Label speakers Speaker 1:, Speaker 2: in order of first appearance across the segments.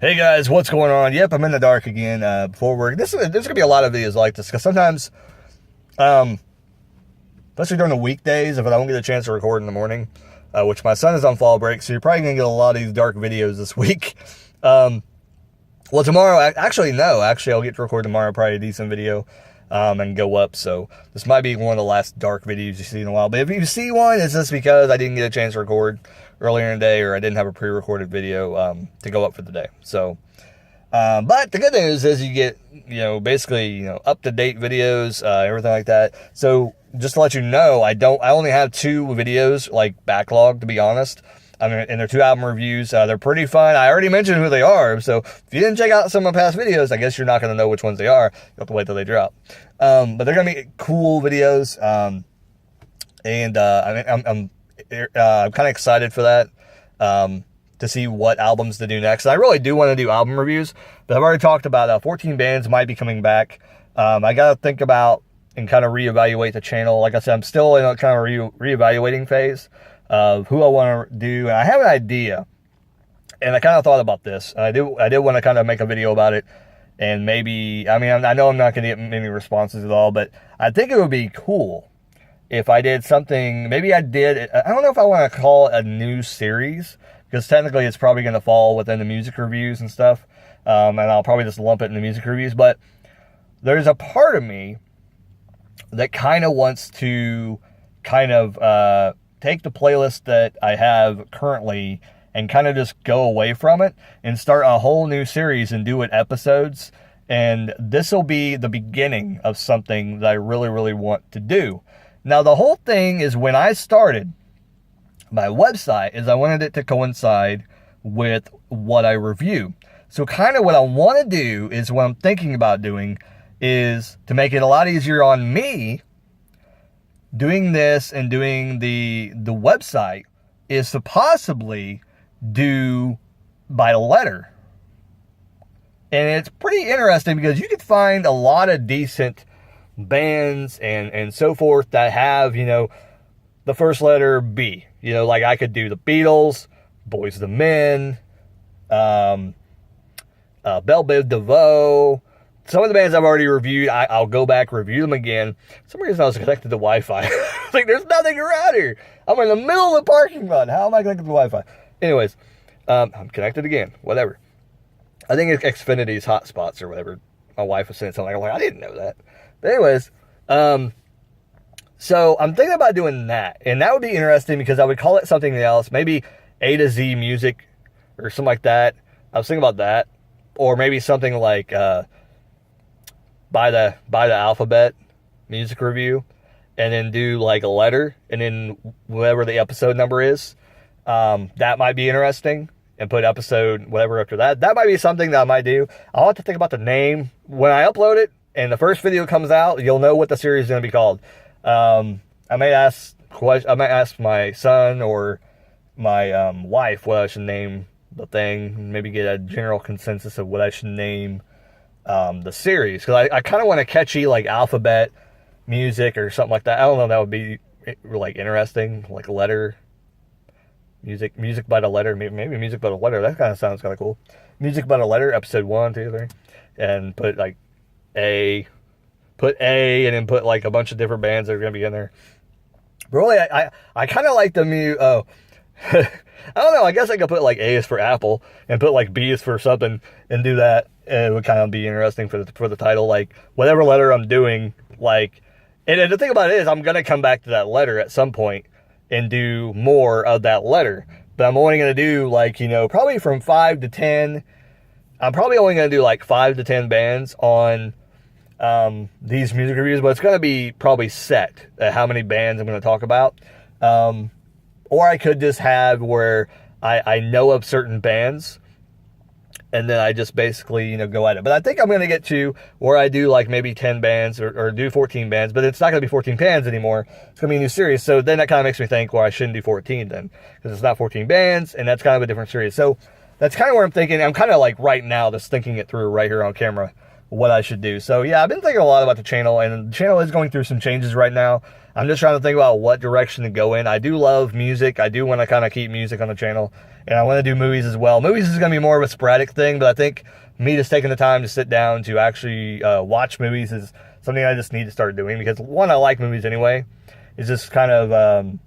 Speaker 1: Hey guys, what's going on? Yep, I'm in the dark again. Before work, there's gonna be a lot of videos like this because sometimes, especially during the weekdays, if I don't get a chance to record in the morning, which my son is on fall break, so you're probably gonna get a lot of these dark videos this week. Well, tomorrow, actually, I'll get to record tomorrow, probably a decent video, and go up. So this might be one of the last dark videos you see in a while. But if you see one, it's just because I didn't get a chance to record earlier in the day, or I didn't have a pre-recorded video to go up for the day. So, but the good news is you get, basically, up-to-date videos, everything like that. So just to let you know, I only have 2 videos, like, backlogged, to be honest. I mean, and they're 2 album reviews. They're pretty fun. I already mentioned who they are. So if you didn't check out some of my past videos, I guess you're not going to know which ones they are. You'll have to wait till they drop. But they're going to be cool videos. I'm kind of excited for that, to see what albums to do next. And I really do want to do album reviews, but I've already talked about 14 bands might be coming back. I got to think about and kind of reevaluate the channel. Like I said, I'm still in a kind of reevaluating phase of who I want to do. And I have an idea, and I kind of thought about this. And I did want to kind of make a video about it. And maybe, I know I'm not going to get many responses at all, but I think it would be cool if I did something. Maybe I don't know if I want to call it a new series, because technically it's probably going to fall within the music reviews and stuff. And I'll probably just lump it in the music reviews. But there's a part of me that kind of wants to take the playlist that I have currently and kind of just go away from it and start a whole new series and do it episodes. And this will be the beginning of something that I really, really want to do. Now, the whole thing is, when I started my website, is I wanted it to coincide with what I review. So kind of what I want to do is, what I'm thinking about doing is to make it a lot easier on me. Doing this and doing the website is to possibly do by letter. And it's pretty interesting because you can find a lot of decent bands and so forth that have, the first letter B. Like I could do the Beatles, Boyz II Men, Belle Biv DeVoe. Some of the bands I've already reviewed, I'll go back, review them again. For some reason I was connected to Wi-Fi. Like, there's nothing around here. I'm in the middle of the parking lot. How am I connected to Wi-Fi? Anyways, I'm connected again. Whatever. I think it's Xfinity's hotspots or whatever. My wife was saying something. I'm like, I didn't know that. But anyways, so I'm thinking about doing that. And that would be interesting because I would call it something else. Maybe A to Z music or something like that. I was thinking about that. Or maybe something like by the alphabet music review, and then do like a letter, and then whatever the episode number is, that might be interesting, and put episode whatever after that. That might be something that I might do. I'll have to think about the name when I upload it, and the first video comes out. You'll know what the series is going to be called. I might ask my son or my wife what I should name the thing. Maybe get a general consensus of what I should name the series, because I kind of want a catchy, like, alphabet music or something like that. I don't know, that would be like interesting, like a letter music by the letter. Maybe music by the letter. That kind of sounds kind of cool. Music by the letter, episode 1, 2, 3, and put like and then put like a bunch of different bands that are gonna be in there. But really, I kind of like the I don't know, I guess I could put like A is for Apple and put like B is for something and do that. And it would kind of be interesting for the title, like whatever letter I'm doing, like, and the thing about it is I'm going to come back to that letter at some point and do more of that letter. But I'm only going to do like, probably from 5 to 10. I'm probably only going to do like 5 to 10 bands on these music reviews, but it's going to be probably set at how many bands I'm going to talk about. Or I could just have where I know of certain bands, and then I just basically, go at it. But I think I'm going to get to where I do like maybe 10 bands or do 14 bands, but it's not going to be 14 bands anymore. It's going to be a new series. So then that kind of makes me think, well, I shouldn't do 14 then, because it's not 14 bands, and that's kind of a different series. So that's kind of where I'm thinking. I'm kind of like right now just thinking it through right here on camera what I should do. So yeah, I've been thinking a lot about the channel, and the channel is going through some changes right now. I'm just trying to think about what direction to go in. I do love music. I do want to kind of keep music on the channel, and I want to do movies as well. Movies is going to be more of a sporadic thing, but I think me just taking the time to sit down to actually watch movies is something I just need to start doing, because one, I like movies anyway. It's just kind of,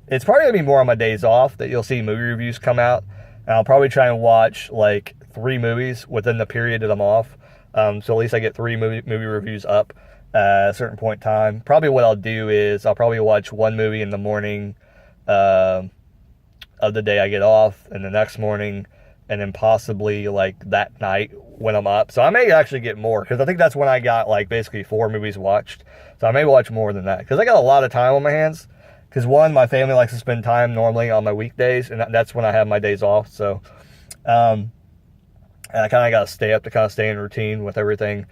Speaker 1: it's probably going to be more on my days off that you'll see movie reviews come out. And I'll probably try and watch like 3 movies within the period that I'm off. So at least I get 3 movie reviews up at a certain point in time. Probably what I'll do is I'll probably watch 1 movie in the morning of the day I get off, and the next morning, and then possibly like that night when I'm up. So I may actually get more, because I think that's when I got like basically 4 movies watched. So I may watch more than that, because I got a lot of time on my hands. Because one, my family likes to spend time normally on my weekdays, and that's when I have my days off. So, and I kind of got to stay up to kind of stay in routine with everything.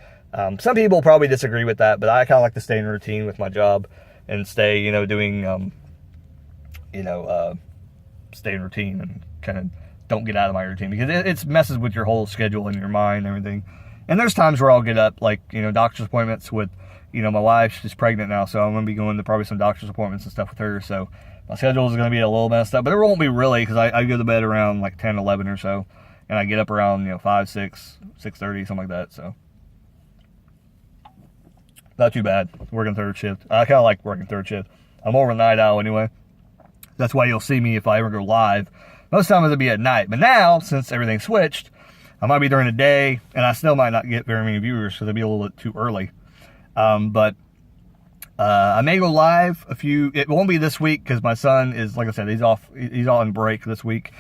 Speaker 1: Some people probably disagree with that, but I kind of like to stay in routine with my job and stay, you know, doing, stay in routine and kind of don't get out of my routine, because it messes with your whole schedule and your mind and everything. And there's times where I'll get up, like, you know, doctor's appointments with, you know, my wife. She's pregnant now, so I'm going to be going to probably some doctor's appointments and stuff with her. So my schedule is going to be a little messed up, but it won't be really, because I go to bed around like 10, 11 or so, and I get up around, you know, 5, 6, 6:30, something like that. So not too bad working third shift. I kind of like working third shift. I'm more of a night owl anyway. That's why you'll see me if I ever go live. Most times it'll be at night, but now, since everything switched, I might be during the day, and I still might not get very many viewers, so they'll be a little bit too early. But I may go live it won't be this week, because my son is, like I said, he's on break this week,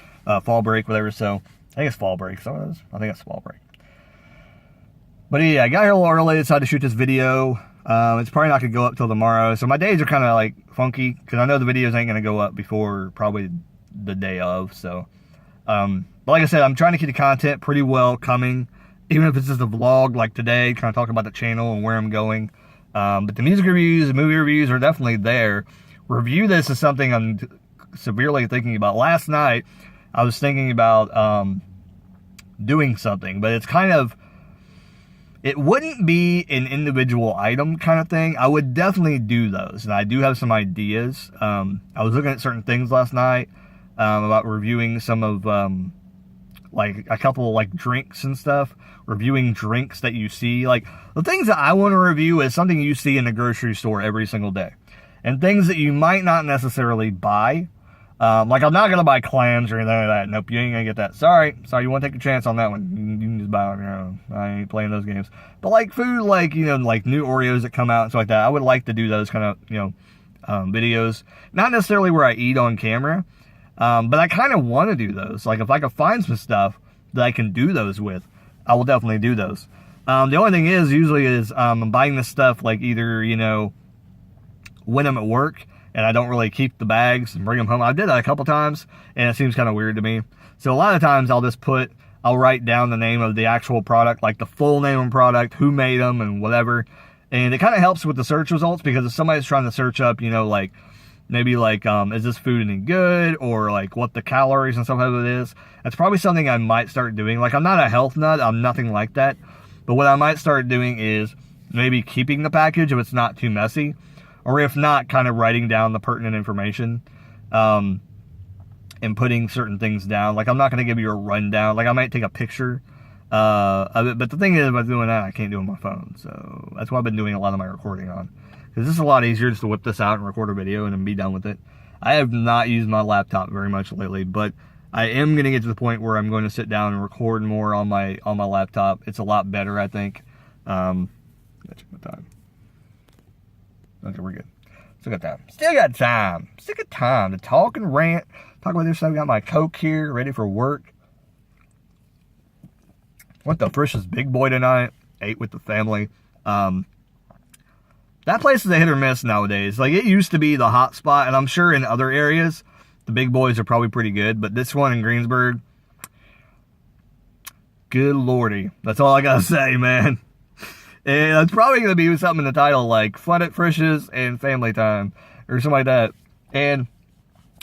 Speaker 1: fall break, whatever. So I think it's fall break. So I think it's fall break. But yeah, I got here a little early, decided to shoot this video. It's probably not gonna go up till tomorrow. So my days are kind of like funky, because I know the videos ain't gonna go up before probably the day of. So, but like I said, I'm trying to keep the content pretty well coming, even if it's just a vlog like today, kind of talking about the channel and where I'm going. But the music reviews and movie reviews are definitely there. Review this is something I'm severely thinking about. Last night, I was thinking about doing something, but it's kind of, it wouldn't be an individual item kind of thing. I would definitely do those, and I do have some ideas. I was looking at certain things last night about reviewing some of like a couple like drinks and stuff, reviewing drinks that you see. Like the things that I want to review is something you see in the grocery store every single day, and things that you might not necessarily buy. Like I'm not gonna buy clams or anything like that. Nope, you ain't gonna get that. Sorry, you want to take a chance on that one. You can just buy it on your own. I ain't playing those games. But like food, like, you know, like new Oreos that come out and stuff like that, I would like to do those kind of, you know, videos. Not necessarily where I eat on camera, but I kind of want to do those. Like if I could find some stuff that I can do those with, I will definitely do those. The only thing is, usually is I'm buying this stuff like either, you know, when I'm at work, and I don't really keep the bags and bring them home. I did that a couple times, and it seems kind of weird to me. So a lot of times I'll write down the name of the actual product, like the full name of the product, who made them, and whatever. And it kind of helps with the search results, because if somebody's trying to search up, you know, like, maybe like, is this food any good? Or like what the calories and stuff like that is. That's probably something I might start doing. Like I'm not a health nut, I'm nothing like that. But what I might start doing is maybe keeping the package if it's not too messy. Or if not, kind of writing down the pertinent information and putting certain things down. Like, I'm not going to give you a rundown. Like, I might take a picture of it. But the thing is, by doing that, I can't do it on my phone. So that's what I've been doing a lot of my recording on. Because this is a lot easier just to whip this out and record a video and then be done with it. I have not used my laptop very much lately. But I am going to get to the point where I'm going to sit down and record more on my laptop. It's a lot better, I think. Let's check the time. Okay, we're good. Still got time. Still got time to talk and rant. Talk about this stuff. Got my Coke here, ready for work. Went to Frisch's Big Boy tonight. Ate with the family. That place is a hit or miss nowadays. Like, it used to be the hot spot, and I'm sure in other areas, the Big Boys are probably pretty good. But this one in Greensburg, good lordy. That's all I gotta say, man. And it's probably going to be something in the title like Fun at Frisch's and Family Time or something like that. And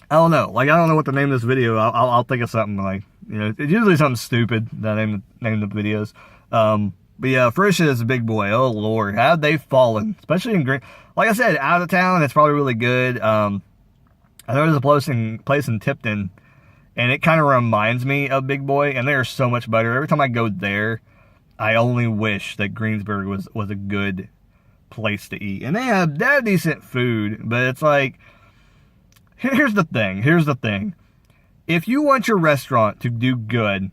Speaker 1: I don't know. Like, I don't know what to name this video. I'll think of something like, you know, it's usually something stupid that I name the videos. But But yeah, Frisch's is a big boy. Oh Lord, how have they fallen? Especially in green. Like I said, out of town, it's probably really good. I know there's a place in Tipton, and it kind of reminds me of Big Boy, and they're so much better. Every time I go there, I only wish that Greensburg was a good place to eat. And they have decent food, but it's like, here's the thing. If you want your restaurant to do good,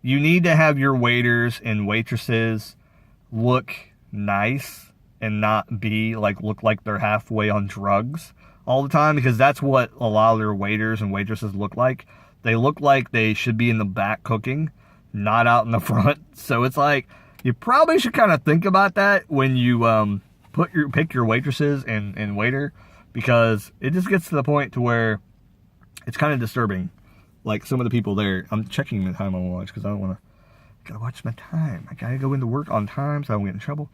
Speaker 1: you need to have your waiters and waitresses look nice and not be look like they're halfway on drugs all the time, because that's what a lot of their waiters and waitresses look like. They look like they should be in the back cooking, not out in the front. So it's like, you probably should kind of think about that when you pick your waitresses and waiter, because it just gets to the point to where it's kind of disturbing. Like some of the people there, I'm checking the time on watch because I don't want to. Gotta watch my time. I gotta go into work on time so I don't get in trouble.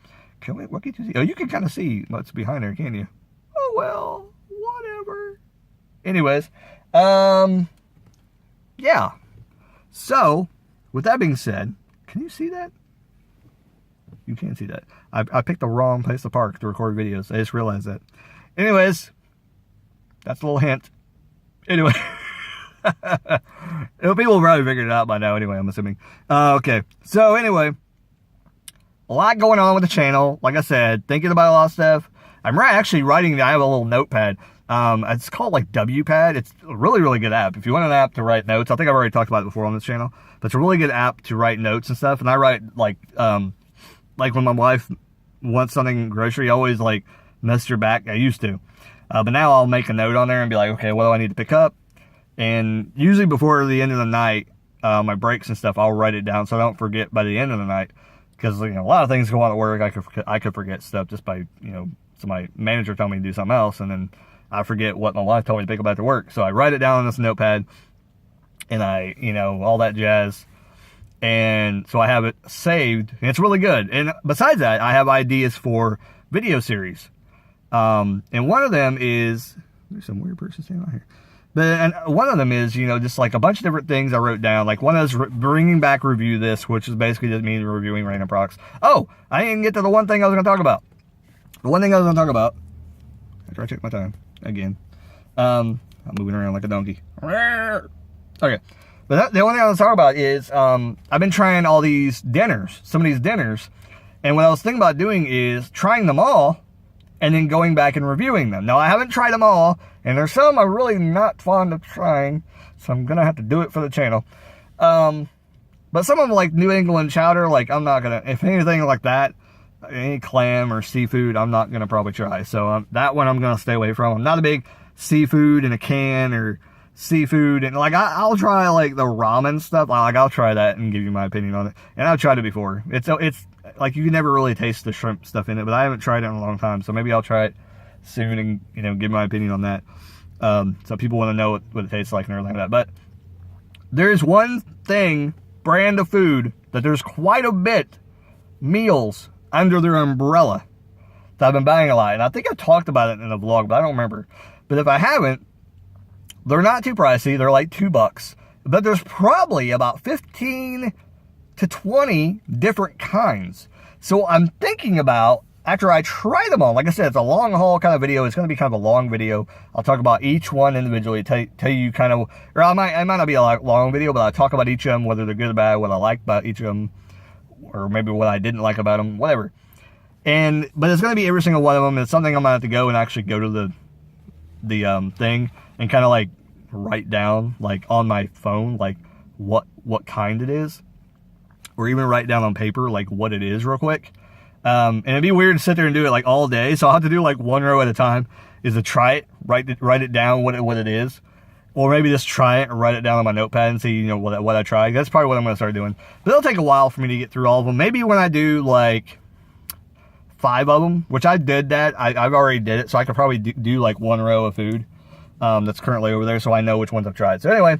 Speaker 1: What can you see? Oh, you can kind of see what's behind there, can't you? Oh well, whatever. Anyways, yeah. So, with that being said, can you see that? You can't see that. I picked the wrong place to park to record videos. I just realized that. Anyways, that's a little hint. Anyway. People probably figured it out by now anyway, I'm assuming. Okay, so anyway, a lot going on with the channel. Like I said, thinking about a lot of stuff. I'm actually writing, I have a little notepad. It's called like WPad. It's a really, really good app. If you want an app to write notes, I think I've already talked about it before on this channel, but it's a really good app to write notes and stuff. And I write like when my wife wants something grocery, I always like message her back. I used to. But now I'll make a note on there and be like, okay, what do I need to pick up? And usually before the end of the night, my breaks and stuff, I'll write it down so I don't forget by the end of the night. Because a lot of things go on at work. I could forget stuff just by, so my manager told me to do something else, and then I forget what my wife told me to pick up after work. So I write it down on this notepad, and I, all that jazz. And so I have it saved, and it's really good. And besides that, I have ideas for video series. And one of them is, there's some weird person standing out here. And one of them is, just like a bunch of different things I wrote down. Like one is bringing back Review This, which is basically just me reviewing random products. Oh, I didn't get to the one thing I was going to talk about. The one thing I was going to talk about, after I check my time again, I'm moving around like a donkey. Okay. But the only thing I was going to talk about is I've been trying all these dinners, some of these dinners. And what I was thinking about doing is trying them all and then going back and reviewing them. Now, I haven't tried them all, and there's some I'm really not fond of trying, so I'm going to have to do it for the channel. But some of them, like New England chowder, like I'm not going to, if anything like that, any clam or seafood, I'm not going to probably try. So that one I'm going to stay away from. I'm not a big seafood in a can or seafood, and like I'll try like the ramen stuff. Like I'll try that and give you my opinion on it. And I've tried it before. It's like you can never really taste the shrimp stuff in it, but I haven't tried it in a long time, so maybe I'll try it soon and give my opinion on that. So people want to know what it tastes like and everything like that. But there's one brand of food that there's quite a bit meals under their umbrella that I've been buying a lot, and I think I talked about it in a vlog, but I don't remember. But if I haven't, they're not too pricey. They're like $2, but there's probably about 15 to 20 different kinds. So I'm thinking about, after I try them all, like I said, it's a long haul kind of video. It's going to be kind of a long video. I'll talk about each one individually, tell you kind of, or it might not be a long video, but I'll talk about each of them, whether they're good or bad, what I like about each of them, or maybe what I didn't like about them, whatever. But it's going to be every single one of them. It's something I'm going to have to go and actually go to the thing and kind of like write down, like on my phone, like what kind it is, or even write down on paper like what it is real quick. And it'd be weird to sit there and do it like all day, so I'll have to do like one row at a time, is to try it, write it down what it is, or maybe just try it and write it down on my notepad and see what I tried. That's probably what I'm gonna start doing, but it'll take a while for me to get through all of them. Maybe when I do like 5 of them, which I did that, I've already did it, so I could probably do like one row of food that's currently over there, so I know which ones I've tried. So anyway,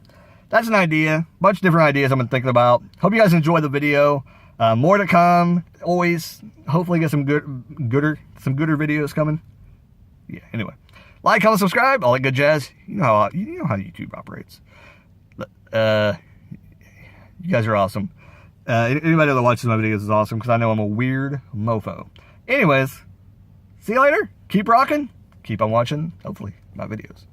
Speaker 1: that's an idea, bunch of different ideas I've been thinking about. Hope you guys enjoyed the video. More to come. Always, hopefully get some gooder videos coming. Yeah. Anyway, like, comment, subscribe, all that good jazz. You know how YouTube operates. You guys are awesome. Anybody that watches my videos is awesome because I know I'm a weird mofo. Anyways, see you later. Keep rocking. Keep on watching, hopefully, my videos.